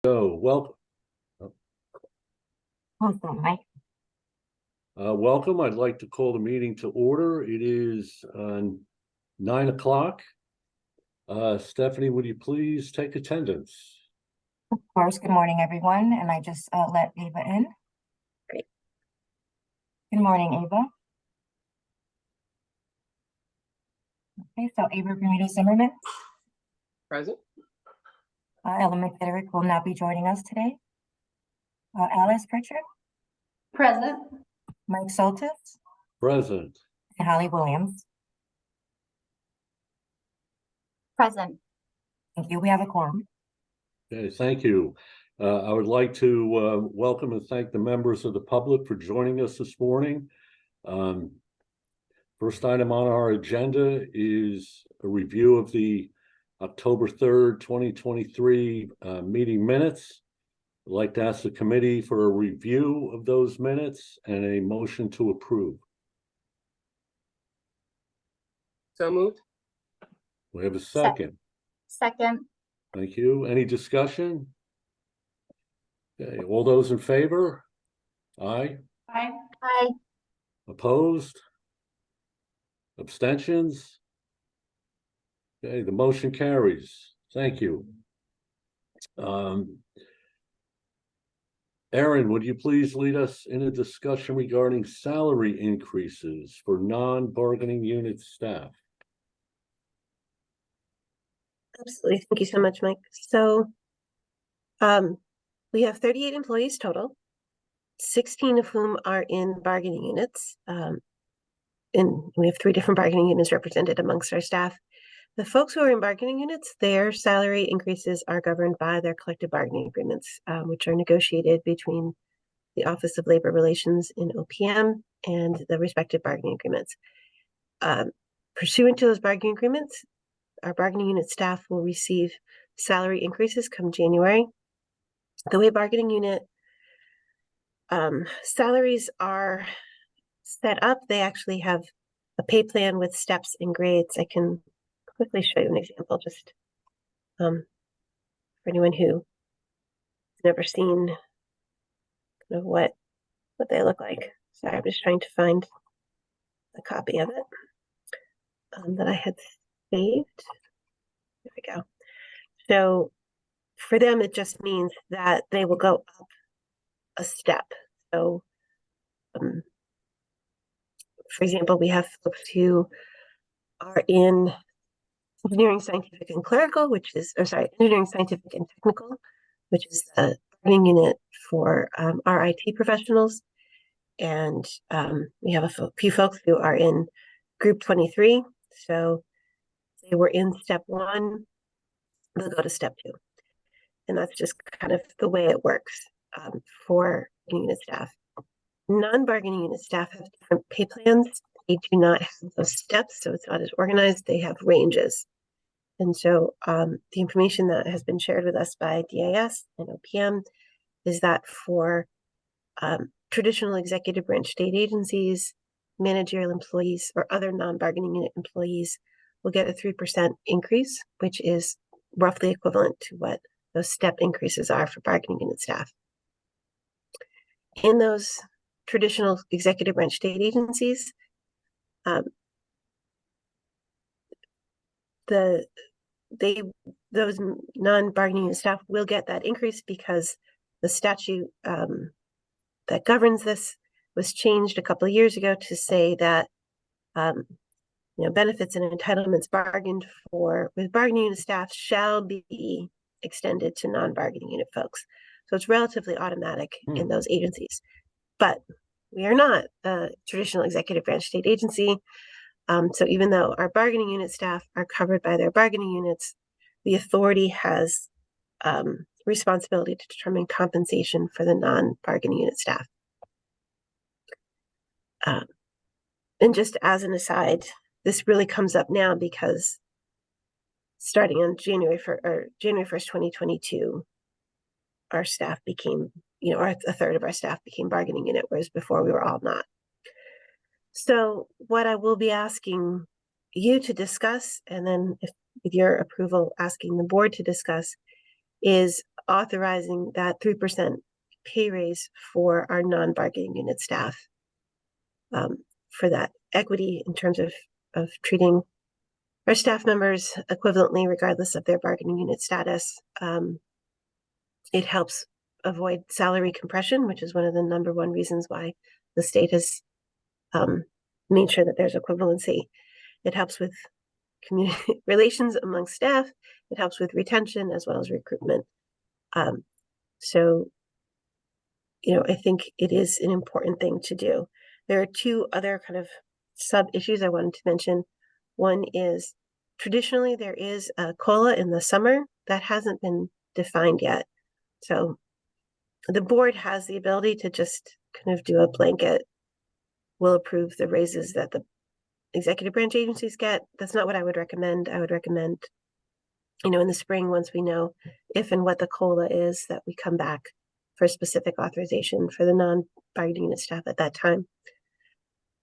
So, welcome. Awesome, Mike. Welcome. I'd like to call the meeting to order. It is 9 o'clock. Stephanie, would you please take attendance? Of course, good morning, everyone. And I just let Ava in. Great. Good morning, Ava. Okay, so Ava Bermuda Zimmerman. Present. Ella McKitterick will not be joining us today. Alice Pritchard. Present. Mike Soltis. Present. And Holly Williams. Present. Thank you. We have a quorum. Okay, thank you. I would like to welcome and thank the members of the public for joining us this morning. First item on our agenda is a review of the October 3rd, 2023 meeting minutes. I'd like to ask the committee for a review of those minutes and a motion to approve. So moved. We have a second. Second. Thank you. Any discussion? Okay, all those in favor? Aye. Aye. Aye. Opposed? Abstentions? Okay, the motion carries. Thank you. Aaron, would you please lead us in a discussion regarding salary increases for non-bargaining unit staff? Absolutely. Thank you so much, Mike. So we have 38 employees total, 16 of whom are in bargaining units. And we have 3 different bargaining units represented amongst our staff. The folks who are in bargaining units, their salary increases are governed by their collective bargaining agreements, which are negotiated between the Office of Labor Relations in OPM and the respective bargaining agreements. Pursuant to those bargaining agreements, our bargaining unit staff will receive salary increases come January. The way bargaining unit salaries are set up, they actually have a pay plan with steps and grades. I can quickly show you an example, just for anyone who has never seen kind of what they look like. Sorry, I'm just trying to find a copy of it that I had saved. There we go. So for them, it just means that they will go up a step. So, for example, we have folks who are in engineering, scientific, and clerical, engineering, scientific, and technical, which is the bargaining unit for our IT professionals. And we have a few folks who are in group 23. So they were in step 1, they'll go to step 2. And that's just kind of the way it works for unit staff. Non-bargaining unit staff have different pay plans. They do not have those steps, so it's not as organized. They have ranges. And so the information that has been shared with us by DIS and OPM is that for traditional executive branch state agencies, managerial employees, or other non-bargaining unit employees will get a 3% increase, which is roughly equivalent to what those step increases are for bargaining unit staff. In those traditional executive branch state agencies, those non-bargaining unit staff will get that increase because the statute that governs this was changed a couple of years ago to say that benefits and entitlements bargained for with bargaining unit staff shall be extended to non-bargaining unit folks. So it's relatively automatic in those agencies. But we are not a traditional executive branch state agency. So even though our bargaining unit staff are covered by their bargaining units, the authority has responsibility to determine compensation for the non-bargaining unit staff. And just as an aside, this really comes up now because starting on January 1st, 2022, our staff became, a third of our staff became bargaining unit, whereas before we were all not. So what I will be asking you to discuss, and then with your approval, asking the board to discuss, is authorizing that 3% pay raise for our non-bargaining unit staff. For that equity in terms of treating our staff members equivalently, regardless of their bargaining unit status. It helps avoid salary compression, which is one of the number one reasons why the state has made sure that there's equivalency. It helps with community relations among staff. It helps with retention as well as recruitment. So, you know, I think it is an important thing to do. There are two other kind of sub issues I wanted to mention. One is traditionally there is a COLA in the summer that hasn't been defined yet. So the board has the ability to just kind of do a blanket, will approve the raises that the executive branch agencies get. That's not what I would recommend. I would recommend, you know, in the spring, once we know if and what the COLA is, that we come back for specific authorization for the non-bargaining unit staff at that time.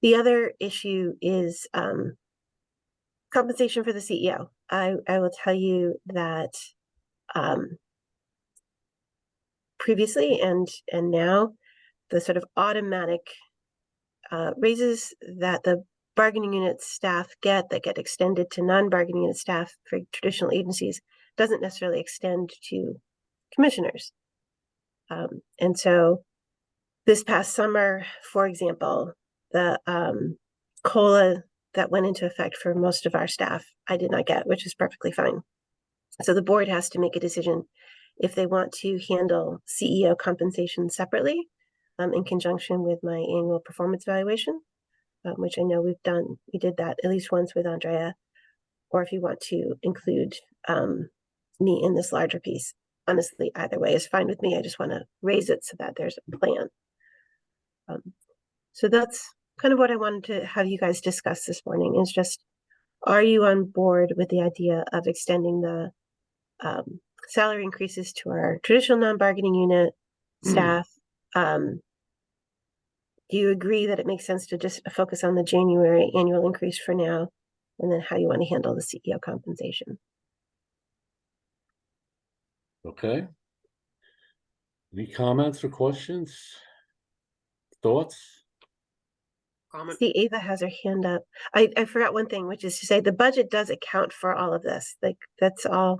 The other issue is compensation for the CEO. I will tell you that previously and now, the sort of automatic raises that the bargaining unit staff get that get extended to non-bargaining unit staff for traditional agencies doesn't necessarily extend to commissioners. And so this past summer, for example, the COLA that went into effect for most of our staff, I did not get, which is perfectly fine. So the board has to make a decision if they want to handle CEO compensation separately in conjunction with my annual performance evaluation, which I know we've done. We did that at least once with Andrea, or if you want to include me in this larger piece. Honestly, either way is fine with me. I just want to raise it so that there's a plan. So that's kind of what I wanted to have you guys discuss this morning, is just, are you on board with the idea of extending the salary increases to our traditional non-bargaining unit staff? Do you agree that it makes sense to just focus on the January annual increase for now, and then how you want to handle the CEO compensation? Okay. Any comments or questions? Thoughts? Comment. See, Ava has her hand up. I forgot one thing, which is to say the budget does account for all of this. Like, that's all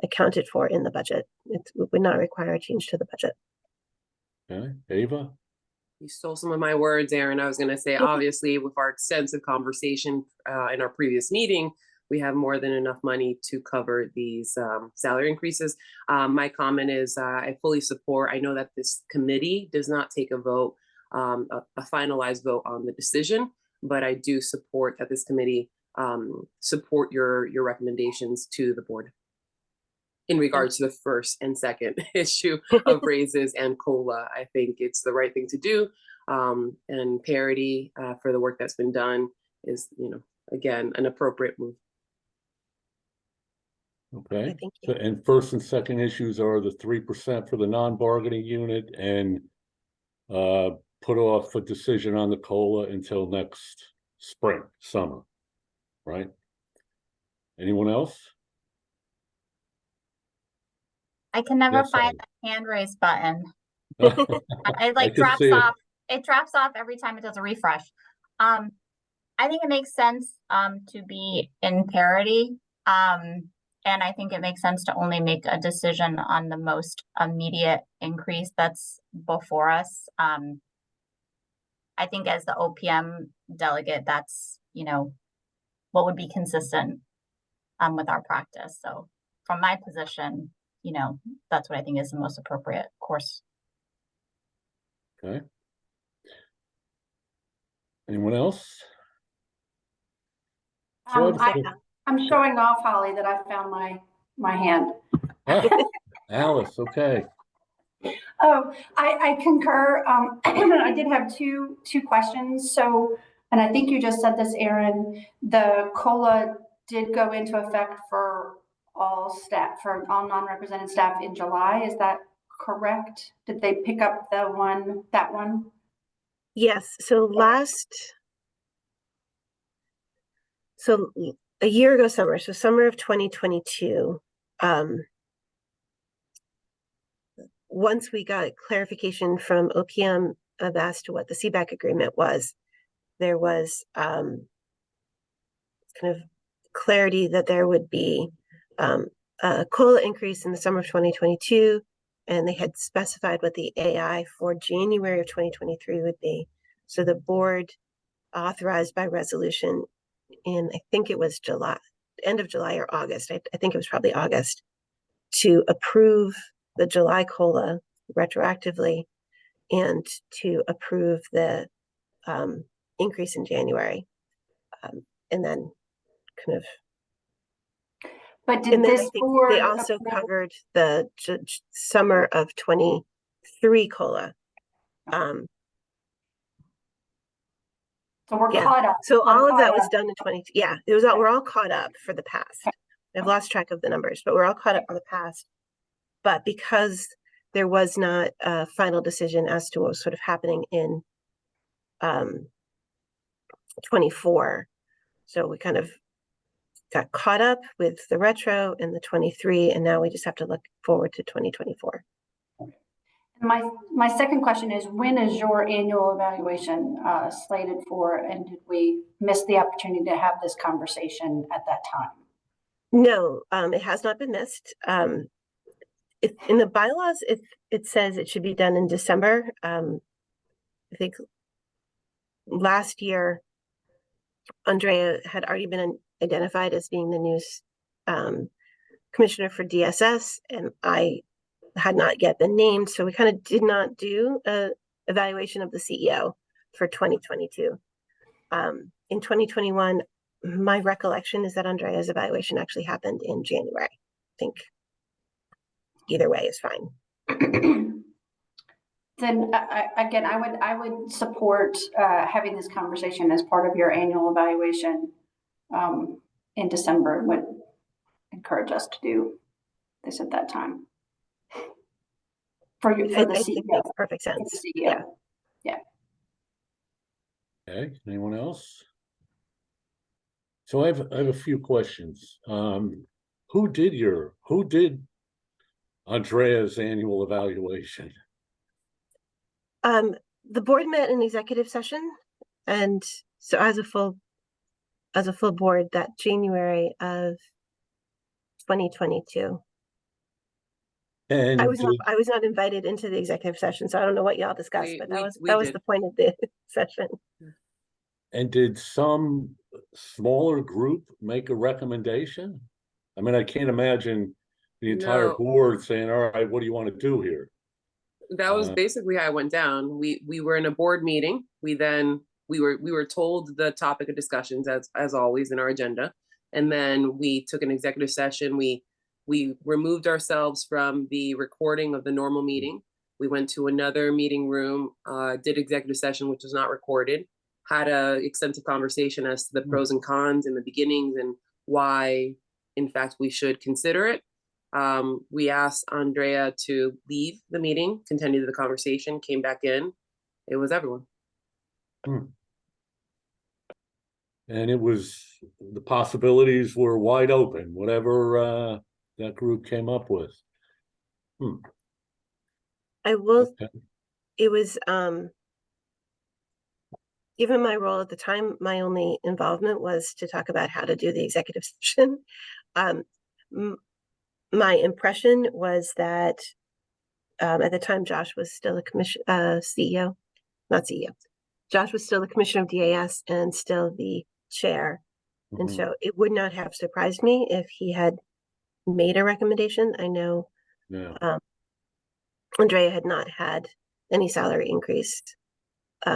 accounted for in the budget. It would not require a change to the budget. Okay, Ava? You stole some of my words, Aaron. I was going to say, obviously, with our extensive conversation in our previous meeting, we have more than enough money to cover these salary increases. My comment is I fully support. I know that this committee does not take a vote, a finalized vote on the decision, but I do support that this committee support your recommendations to the board in regards to the first and second issue of raises and COLA. I think it's the right thing to do, and parity for the work that's been done is, you know, again, an appropriate move. Okay, Thank so, you. and first and second issues are the 3% for the non-bargaining unit, and put off a decision on the COLA until next summer, right? Anyone else? I can never Yes, find the hand raise button. I It like can drops see it. off. It drops off every time it does a refresh. I think it makes sense to be in parity. And I think it makes sense to only make a decision on the most immediate increase that's before us. I think as the OPM delegate, that's, you know, what would be consistent with our practice. So from my position, you know, that's what I think is the most appropriate course. Okay. Anyone else? So I'm showing off, Holly, that I found my hand. Alice, okay. Oh, I concur. I did have two questions. So, and I think you just said this, Aaron, the COLA did go into effect for all staff, for all non-represented staff in July. Is that correct? Did they pick up that one? Yes. So a year ago summer, so summer of 2022, once we got clarification from OPM as to what the CBAC agreement was, there was kind of clarity that there would be a COLA increase in the summer of 2022, and they had specified what the AI for January of 2023 would be. So the board authorized by resolution in, I think it was July, end of July or August, I think it was probably August, to approve the July COLA retroactively and to approve the increase in January. And then kind of, But did and then I this think board they also approve- covered the summer of 23 COLA. So we're Yeah. caught up. So We're all of caught that was up. done in 22. Yeah, it was all, we're all caught up for the past. I've lost track of the numbers, but we're all caught up for the past. But because there was not a final decision as to what was sort of happening in 24, so we kind of got caught up with the retro and the 23, and now we just have to look forward to 2024. My second question is, when is your annual evaluation slated for, and did we miss the opportunity to have this conversation at that time? No, it has not been missed. If in the bylaws, it says it should be done in December. I think last year, Andrea had already been identified as being the new commissioner for DSS, and I had not yet been named, so we kind of did not do a evaluation of the CEO for 2022. In 2021, my recollection is that Andrea's evaluation actually happened in January. I think either way is fine. Then again, I would support having this conversation as part of your annual evaluation in December. Would encourage us to do this at that time. For the I think CEO. makes perfect For sense. the CEO. Yeah. Okay, anyone else? So I have a few questions. Who did Andrea's annual evaluation? The board met in executive session, and so as a full board that January of 2022. And I was not invited into the executive session, so I don't know what y'all discussed, but that was We did. the point of the session. And did some smaller group make a recommendation? I mean, I can't imagine the entire No. board saying, all right, what do you want to do here? That was basically how it went down. We were in a board meeting. We were told the topic of discussions as always in our agenda. And then we took an executive session. We removed ourselves from the recording of the normal meeting. We went to another meeting room, did executive session, which was not recorded, had a extensive conversation as to the pros and cons and the beginnings and why, in fact, we should consider it. We asked Andrea to leave the meeting, continue the conversation, came back in. It was everyone. And it was, the possibilities were wide open, whatever that group came up with. I will, Okay. it was, given my role at the time, my only involvement was to talk about how to do the executive session. My impression was that at the time, Josh was still a CEO, not CEO. Josh was still the commissioner of DAS and still the chair. And Mhm. so it would not have surprised me if he had made a recommendation. I know Yeah. Andrea had not had any salary increase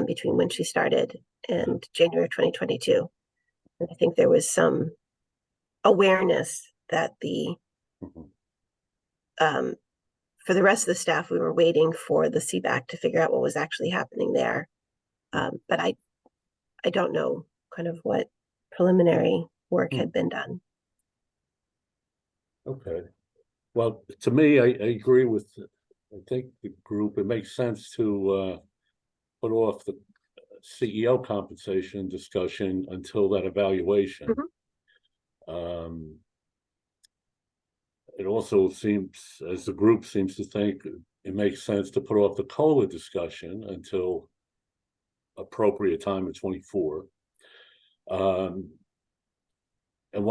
between when she started and January 2022. And I think there was some awareness that the Mhm. for the rest of the staff, we were waiting for the CBAC to figure out what was actually happening there. But I don't know kind of what preliminary work had been done. Okay. Well, to me, I agree with, I think the group, it makes sense to put off the CEO compensation discussion until that evaluation. It also seems, as the group seems to think, it makes sense to put off the COLA discussion until appropriate time in 24. And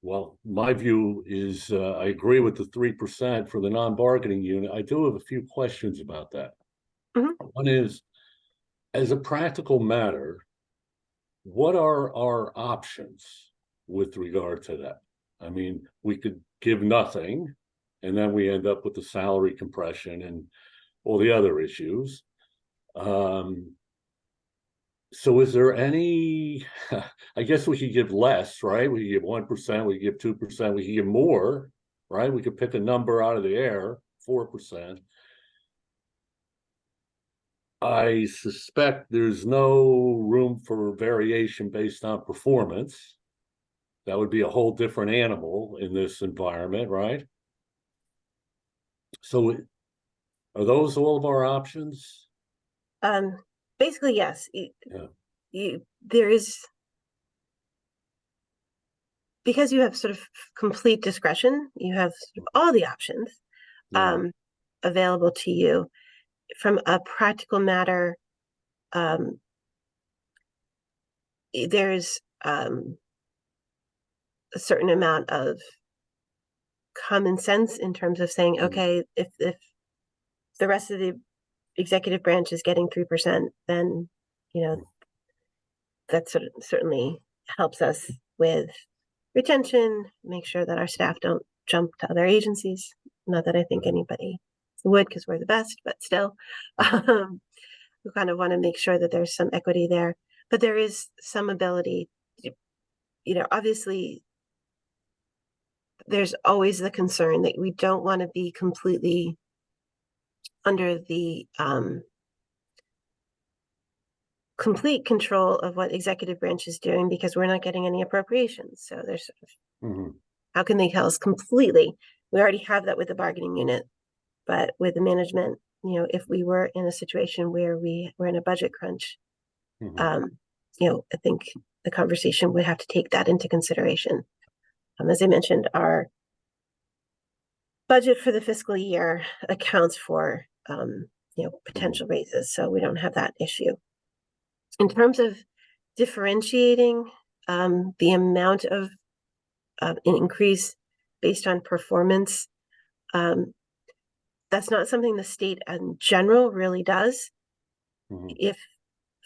while my view is, I agree with the 3% for the non-bargaining unit, I do have a few questions about that. Mhm. One is, as a practical matter, what are our options with regard to that? I mean, we could give nothing, and then we end up with the salary compression and all the other issues. So is there any, I guess we could give less, right? We could give 1%, we could give 2%, we could give more, right? We could pick a number out of the air, 4%. I suspect there's no room for variation based on performance. That would be a whole different animal in this environment, right? So are those all of our options? Basically, yes. Yeah. There is, because you have sort of complete discretion, you have sort of all the options Yeah. available to you. From a practical matter, there's a certain amount of common sense in terms of saying, okay, if the rest of the executive branch is getting 3%, then, that certainly helps us with retention, make sure that our staff don't jump to other agencies. Not that I think anybody would, because we're the best, but still, we kind of want to make sure that there's some equity there. But there is some ability, obviously, there's always the concern that we don't want to be completely under the complete control of what executive branch is doing, because we're not getting any appropriations. So there's sort of, how can they tell us completely? We already have that with the bargaining unit, but with the management, if we were in a situation where we were in a budget crunch, I think the conversation would have to take that into consideration. As I mentioned, our budget for the fiscal year accounts for, potential raises, so we don't have that issue. In terms of differentiating the amount of an increase based on performance, that's not something the state in general really does. If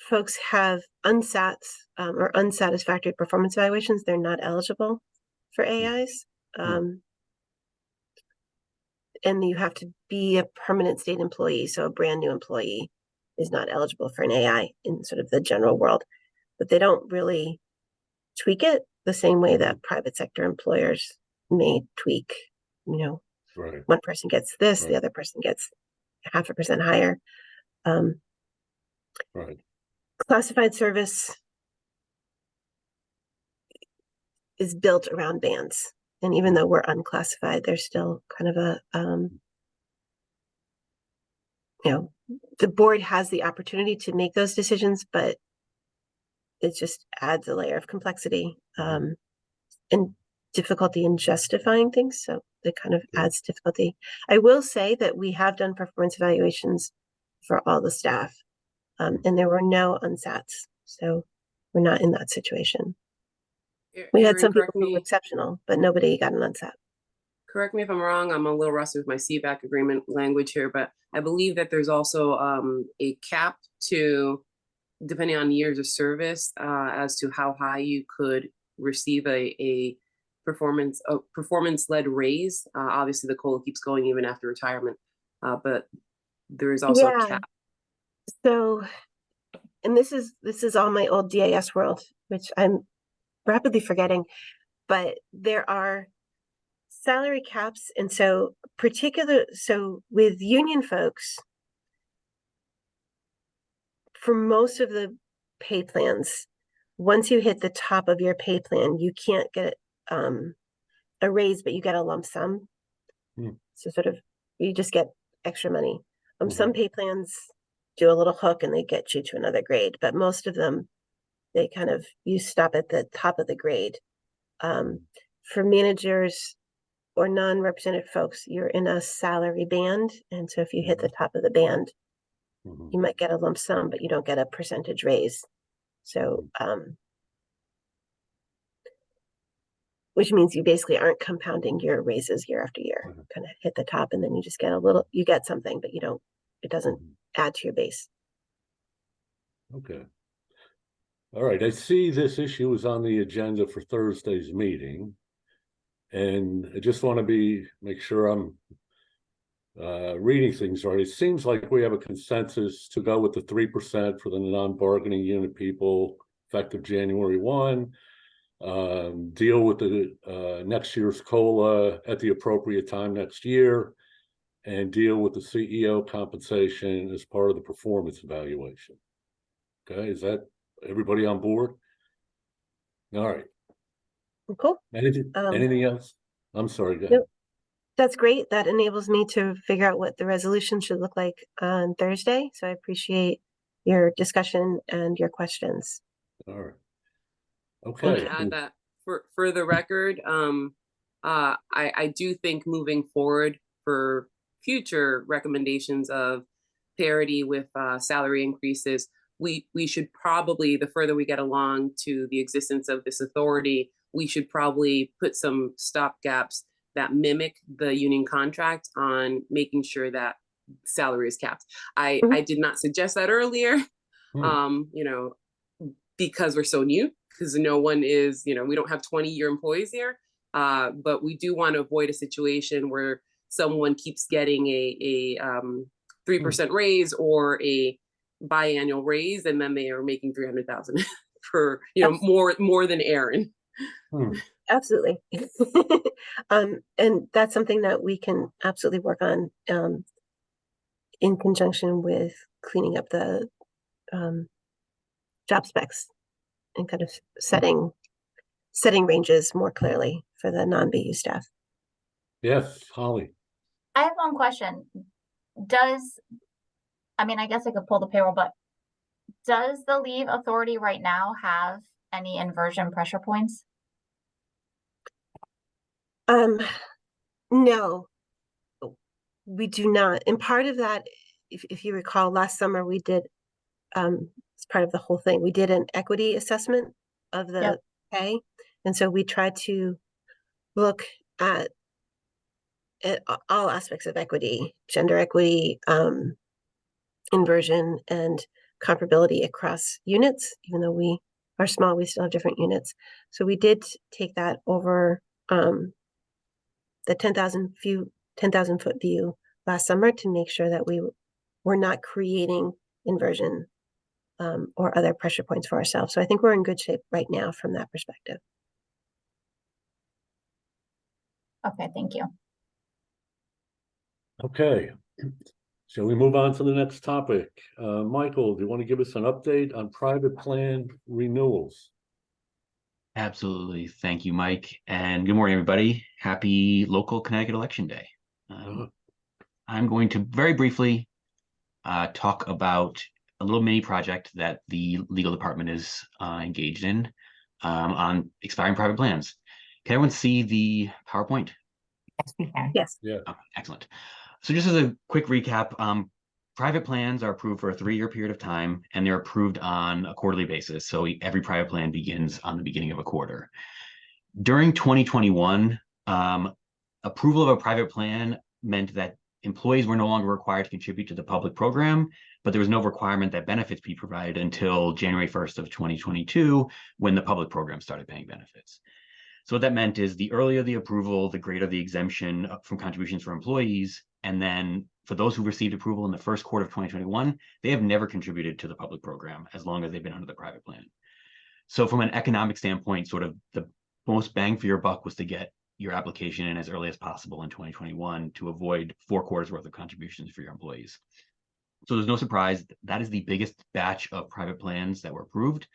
folks have unsats or unsatisfactory performance evaluations, they're not eligible for AIs. And you have to be a permanent state employee, so a brand new employee is not eligible for an AI in sort of the general world. But they don't really tweak it the same way that private sector employers may tweak. Right. One person gets this, the other person gets 0.5% higher. Right. Classified service is built around bands. And even though we're unclassified, there's still kind of a, the board has the opportunity to make those decisions, but it just adds a layer of complexity and difficulty in justifying things. So it kind of adds difficulty. I will say that we have done performance evaluations for all the staff, and there were no unsats. So we're not in that situation. We had some people who were exceptional, but nobody got an unsat. Correct me if I'm wrong, I'm a little rusty with my CBAC agreement language here, but I believe that there's also a cap to, depending on years of service, as to how high you could receive a performance-led raise. Obviously, the COLA keeps going even after retirement, but there is also a cap. So, and this is all my old DAS world, which I'm rapidly forgetting, but there are salary caps. And so with union folks, for most of the pay plans, once you hit the top of your pay plan, you can't get a raise, but you get a lump sum. So sort of, you just get extra money. Some pay plans do a little hook and they get you to another grade, but most of them, they kind of, you stop at the top of the grade. For managers or non-represented folks, you're in a salary band. And so if you hit the top of the band, Mhm. you might get a lump sum, but you don't get a percentage raise. So, which means you basically aren't compounding your raises year after year. Mhm. Kind of hit the top and then you just get a little, you get something, but it doesn't Mhm. add to your base. Okay. All right, I see this issue is on the agenda for Thursday's meeting. And I just want to make sure I'm reading things right. It seems like we have a consensus to go with the 3% for the non-bargaining unit people effective January 1. Deal with the next year's COLA at the appropriate time next year, and deal with the CEO compensation as part of the performance evaluation. Okay, is that everybody on board? All right. Cool. Anything else? I'm sorry, go ahead. Nope. That's great. That enables me to figure out what the resolution should look like on Thursday. So I appreciate your discussion and your questions. All right. I Okay. want to add that for the record, I do think moving forward for future recommendations of parity with salary increases, we should probably, the further we get along to the existence of this authority, we should probably put some stopgaps that mimic the union contract on making sure that salary is capped. I did not suggest that earlier, you know, because we're so new, because no one is, you know, we don't have 20-year employees here, but we do want to avoid a situation where someone keeps getting a 3% raise or a biannual raise, and then they are making 300,000 for, you know, more than Aaron. Absolutely. And that's something that we can absolutely work on in conjunction with cleaning up the job specs and kind of setting ranges more clearly for the non-BU staff. Yes, Holly. I have one question. I mean, I guess I could pull the payroll, but does the leave authority right now have any inversion pressure points? No, we do not. And part of that, if you recall, last summer we did, as part of the whole thing, we did an equity assessment of the pay. And so we tried to look at all aspects of equity, gender equity, inversion, and comparability across units. Even though we are small, we still have different units. So we did take that over the 10,000 foot view last summer to make sure that we were not creating inversion or other pressure points for ourselves. So I think we're in good shape right now from that perspective. Okay, thank you. Okay. Shall we move on to the next topic? Michael, do you want to give us an update on private plan renewals? Absolutely. Thank you, Mike. And good morning, everybody. Happy local Connecticut Election Day. I'm going to very briefly talk about a little mini project that the legal department is engaged in on expiring private plans. Can everyone see the PowerPoint? Yes, we can. Yes. Yeah. Oh, excellent. So just as a quick recap, private plans are approved for a 3-year period of time, and they're approved on a quarterly basis. So every private plan begins on the beginning of a quarter. During 2021, approval of a private plan meant that employees were no longer required to contribute to the public program, but there was no requirement that benefits be provided until January 1st of 2022, when the public program started paying benefits. So what that meant is the earlier the approval, the greater the exemption from contributions for employees. And then for those who received approval in the first quarter of 2021, they have never contributed to the public program as long as they've been under the private plan. So from an economic standpoint, sort of the most bang for your buck was to get your application in as early as possible in 2021 to avoid 4 quarters worth of contributions for your employees. So there's no surprise, that is the biggest batch of private plans that were approved.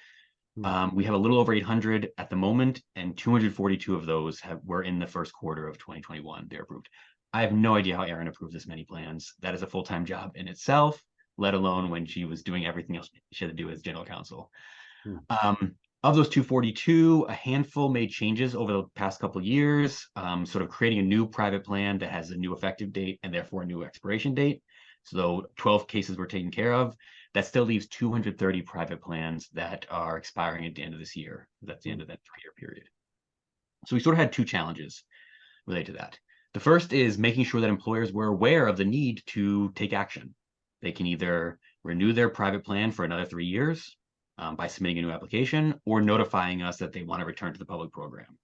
We have a little over 800 at the moment, and 242 of those were in the first quarter of 2021. They're approved. I have no idea how Erin approved this many plans. That is a full-time job in itself, let alone when she was doing everything else she had to do as general counsel. Of those 242, a handful made changes over the past couple of years, sort of creating a new private plan that has a new effective date and therefore a new expiration date. So though 12 cases were taken care of, that still leaves 230 private plans that are expiring at the end of this year. That's the end of that 3-year period. So we sort of had 2 challenges related to that. The first is making sure that employers were aware of the need to take action. They can either renew their private plan for another 3 years, by submitting a new application or notifying us that they want to return to the public program.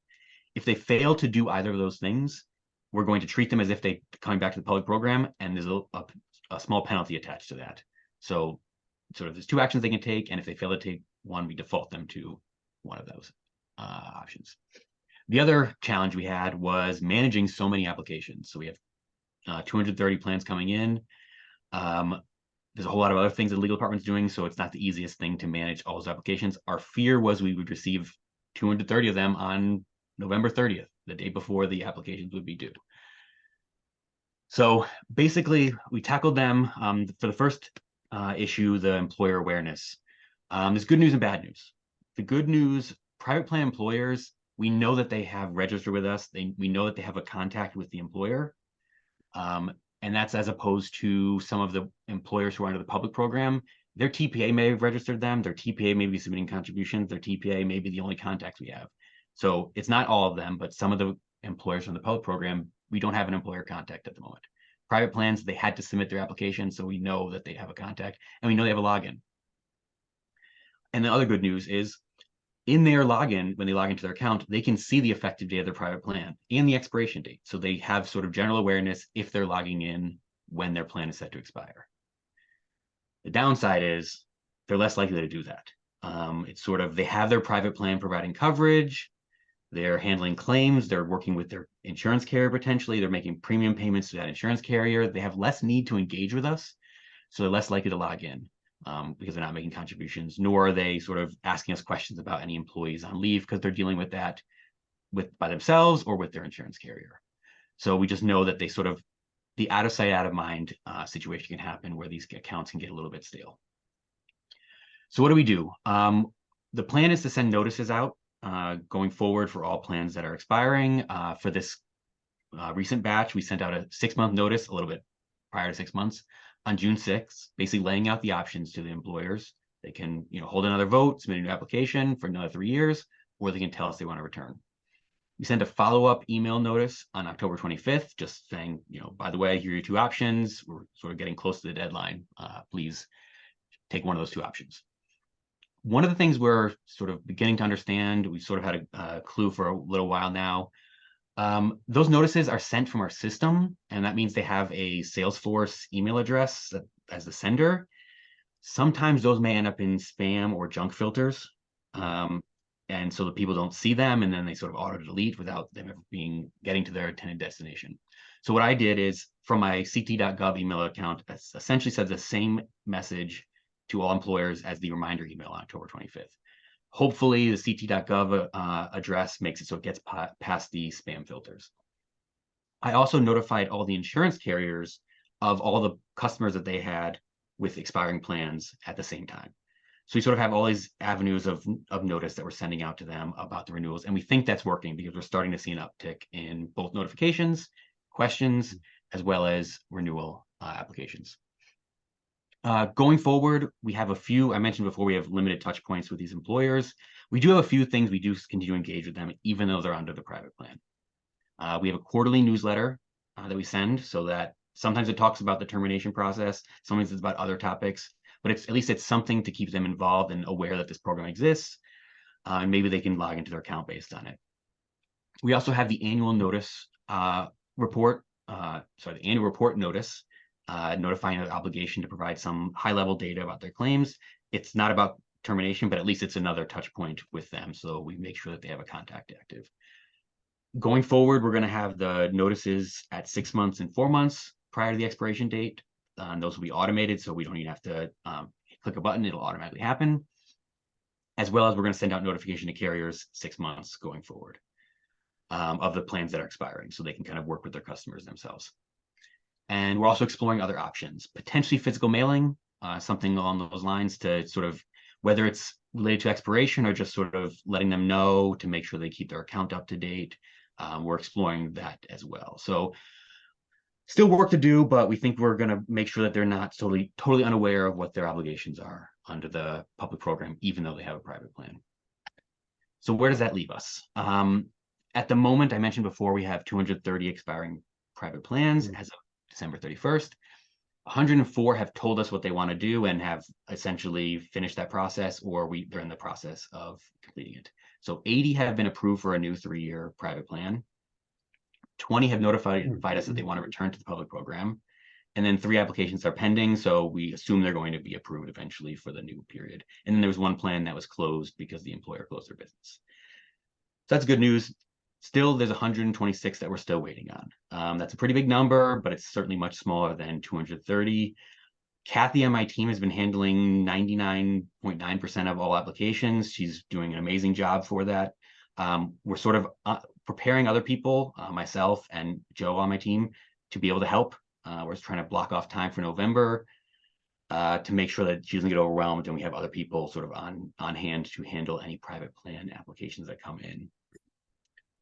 If they fail to do either of those things, we're going to treat them as if they coming back to the public program, and there's a small penalty attached to that. So sort of there's 2 actions they can take, and if they fail to take one, we default them to one of those options. The other challenge we had was managing so many applications. So we have 230 plans coming in. There's a whole lot of other things that the legal department's doing, so it's not the easiest thing to manage all those applications. Our fear was we would receive 230 of them on November 30th, the day before the applications would be due. So basically, we tackled them. For the first issue, the employer awareness. There's good news and bad news. The good news, private plan employers, we know that they have registered with us. We know that they have a contact with the employer. And that's as opposed to some of the employers who are under the public program. Their TPA may have registered them. Their TPA may be submitting contributions. Their TPA may be the only contacts we have. So it's not all of them, but some of the employers from the public program, we don't have an employer contact at the moment. Private plans, they had to submit their application, so we know that they have a contact, and we know they have a login. And the other good news is, in their login, when they log into their account, they can see the effective date of their private plan and the expiration date. So they have sort of general awareness if they're logging in when their plan is set to expire. The downside is they're less likely to do that. It's sort of, they have their private plan providing coverage, they're handling claims, they're working with their insurance carrier potentially, they're making premium payments to that insurance carrier. They have less need to engage with us, so they're less likely to log in. Because they're not making contributions, nor are they sort of asking us questions about any employees on leave, because they're dealing with that by themselves or with their insurance carrier. So we just know that they sort of, the out of sight, out of mind situation can happen where these accounts can get a little bit stale. So what do we do? The plan is to send notices out going forward for all plans that are expiring. For this recent batch, we sent out a 6-month notice, a little bit prior to 6 months, on June 6th, basically laying out the options to the employers. They can, hold another vote, submit a new application for another 3 years, or they can tell us they want to return. We sent a follow-up email notice on October 25th, just saying, by the way, here are your 2 options. We're sort of getting close to the deadline. Please take one of those 2 options. One of the things we're sort of beginning to understand, we sort of had a clue for a little while now, those notices are sent from our system, and that means they have a Salesforce email address as the sender. Sometimes those may end up in spam or junk filters, and so the people don't see them, and then they sort of auto delete without them ever getting to their intended destination. So what I did is, from my ct.gov email account, essentially said the same message to all employers as the reminder email on October 25th. Hopefully the ct.gov address makes it so it gets past the spam filters. I also notified all the insurance carriers of all the customers that they had with expiring plans at the same time. So we sort of have all these avenues of notice that we're sending out to them about the renewals. And we think that's working because we're starting to see an uptick in both notifications, questions, as well as renewal applications. Going forward, we have a few, I mentioned before, we have limited touch points with these employers. We do have a few things we do continue to engage with them, even though they're under the private plan. We have a quarterly newsletter that we send, so that sometimes it talks about the termination process, sometimes it's about other topics, but at least it's something to keep them involved and aware that this program exists, and maybe they can log into their account based on it. We also have the annual notice report, the annual report notice, notifying their obligation to provide some high-level data about their claims. It's not about termination, but at least it's another touch point with them, so we make sure that they have a contact active. Going forward, we're going to have the notices at 6 months and 4 months prior to the expiration date. And those will be automated, so we don't even have to click a button. It'll automatically happen. As well as we're going to send out notification to carriers 6 months going forward of the plans that are expiring, so they can kind of work with their customers themselves. And we're also exploring other options, potentially physical mailing, something along those lines to sort of, whether it's related to expiration or just sort of letting them know to make sure they keep their account up to date. We're exploring that as well. So still work to do, but we think we're going to make sure that they're not totally unaware of what their obligations are under the public program, even though they have a private plan. So where does that leave us? At the moment, I mentioned before, we have 230 expiring private plans as of December 31st. 104 have told us what they want to do and have essentially finished that process, or they're in the process of completing it. So 80 have been approved for a new 3-year private plan. 20 have notified us that they want to return to the public program. And then 3 applications are pending, so we assume they're going to be approved eventually for the new period. And then there was 1 plan that was closed because the employer closed their business. So that's good news. Still, there's 126 that we're still waiting on. That's a pretty big number, but it's certainly much smaller than 230. Kathy on my team has been handling 99.9% of all applications. She's doing an amazing job for that. We're sort of preparing other people, myself and Joe on my team, to be able to help. We're trying to block off time for November to make sure that she doesn't get overwhelmed, and we have other people sort of on hand to handle any private plan applications that come in.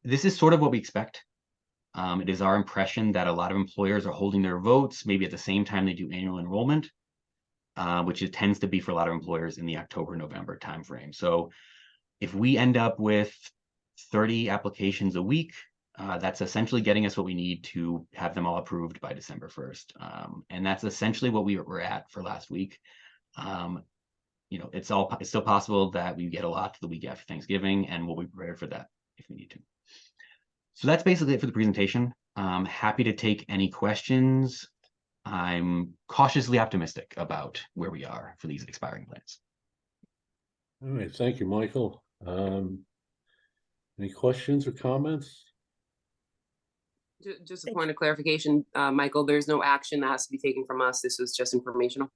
This is sort of what we expect. It is our impression that a lot of employers are holding their votes maybe at the same time they do annual enrollment, which it tends to be for a lot of employers in the October-November timeframe. So if we end up with 30 applications a week, that's essentially getting us what we need to have them all approved by December 1st. And that's essentially what we were at for last week. It's still possible that we get a lot the week after Thanksgiving, and we'll be prepared for that if we need to. So that's basically it for the presentation. I'm happy to take any questions. I'm cautiously optimistic about where we are for these expiring plans. All right, thank you, Michael. Any questions or comments? Just a point of clarification, Michael, there's no action that has to be taken from us. This was just informational.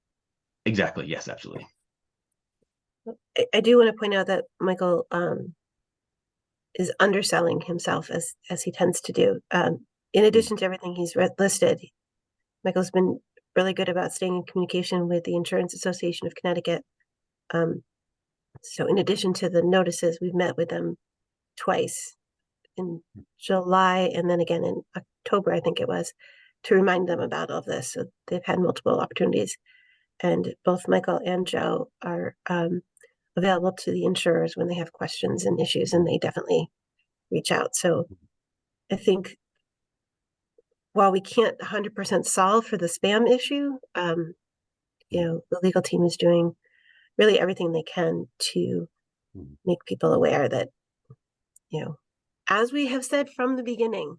Exactly. Yes, absolutely. I do want to point out that Michael is underselling himself as he tends to do. In addition to everything he's listed, Michael's been really good about staying in communication with the Insurance Association of Connecticut. So in addition to the notices, we've met with them twice in July and then again in October, I think it was, to remind them about all of this. So they've had multiple opportunities, and both Michael and Joe are available to the insurers when they have questions and issues, and they definitely reach out. So I think while we can't 100% solve for the spam issue, the legal team is doing really everything they can to make people aware that, as we have said from the beginning,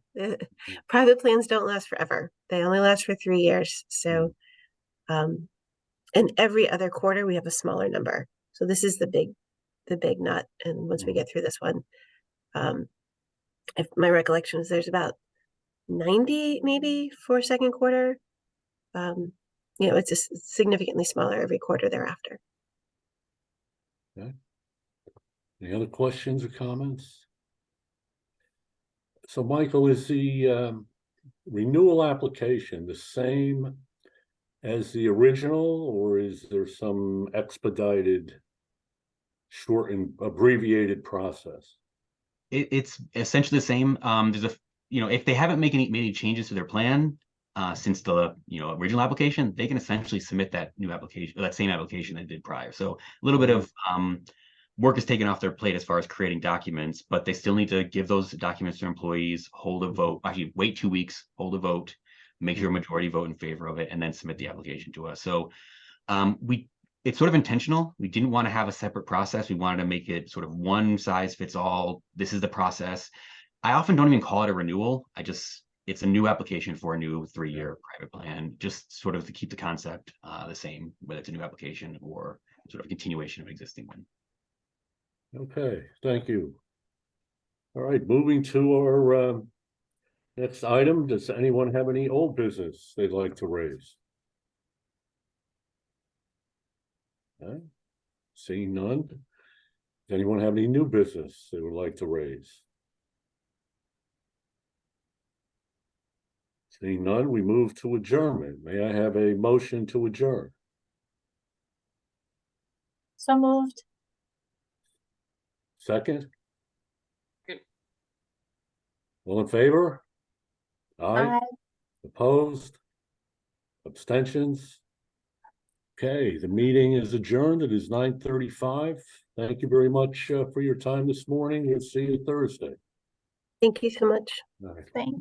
private plans don't last forever. They only last for 3 years. So, and every other quarter we have a smaller number. So this is the big nut. And once we get through this one, if my recollection is there's about 90 maybe for second quarter. It's just significantly smaller every quarter thereafter. Okay. Any other questions or comments? So Michael, is the renewal application the same as the original, or is there some expedited, shortened, abbreviated process? It's essentially the same. There's if they haven't made any changes to their plan since the original application, they can essentially submit that new application, that same application they did prior. So a little bit of work is taken off their plate as far as creating documents, but they still need to give those documents to employees, hold a vote, actually wait 2 weeks, hold a vote, make sure a majority vote in favor of it, and then submit the application to us. So it's sort of intentional. We didn't want to have a separate process. We wanted to make it sort of one size fits all. This is the process. I often don't even call it a renewal. It's a new application for a new 3-year private plan, just sort of to keep the concept the same, whether it's a new application or sort of continuation of an existing one. Okay, thank you. All right, moving to our next item. Does anyone have any old business they'd like to raise? Okay. Seeing none. Does anyone have any new business they would like to raise? Seeing none, we move to adjournment. May I have a motion to adjourn? So moved. Second? Good. All in favor? Aye. Opposed? Abstentions? Okay, the meeting is adjourned. It is 9:35. Thank you very much for your time this morning. We'll see you Thursday. Thank you so much. All right. Thanks.